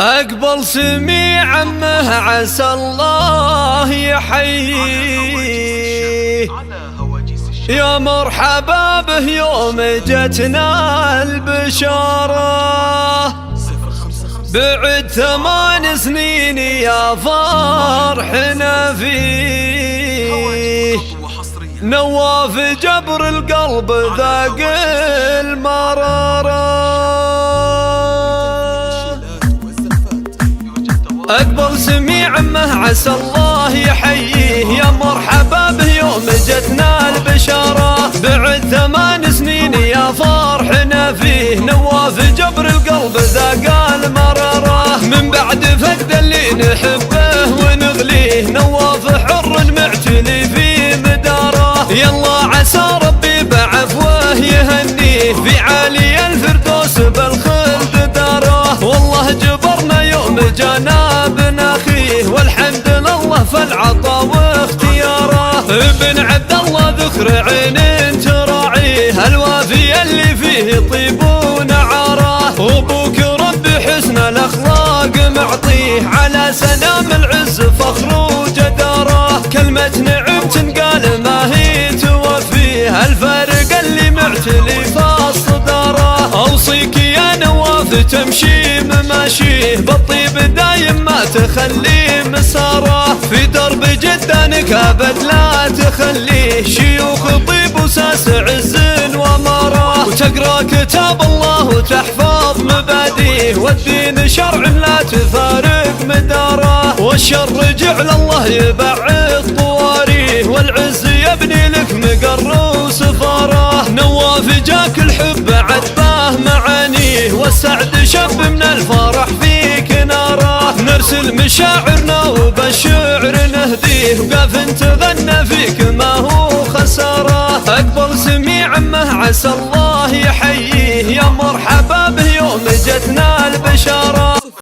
أقبل سميع عمه عسى الله يحييه، يا مرحبا به يوم جتنا البشارة. بعد 8 سنين يا فرحنا فيه، نواف جبر القلب ذاق المرارة. أقبل سميع عمه عسى الله يحييه، يا مرحبا به يوم جتنا البشارة. بعد 8 سنين يا فرحنا فيه، نواف جبر القلب ذاق المرارة. من بعد فقد اللي نحبه ونغليه، نواف حر معتلي في مداره. يلا عسى ربي بعفوه يهنيه، في عالي الفردوس بالخلد داره. والله جبرنا يوم جانا ابن اخيه، والحمد لله فالعطا واختياره. ابن عبد الله ذكر عين تراعيه، الوافي اللي فيه طيب ونعاره. ابوك ربي حسن الاخلاق معطيه، على سلام العز فخر وجداره. كلمة نعم تنقال ما هي توفيه، الفارق اللي معتلي فاصداره. اوصيك يا نواف تمشي مماشيه، بالطيب دايم ما تخلي مساره. في درب جدانك ابد لا تخليه، شيوخ طيب وساس عز واماره. وتقرا كتاب الله وتحفظ مباديه، والدين شرع لا تفارق مداره. والشر جعل الله يبعد طواريه، والعز يبني لك مقر وسفاره. نواف جاك الحب عذباه معانيه، والسعد شب من الفرح فيك ناره. نرسل مشاعرنا وبالشعر نهديه، وقاف تغنى فيك ما هو خساره. أقبل سميع عمه عسى الله يحييه، يا مرحبا به يوم جتنا البشاره.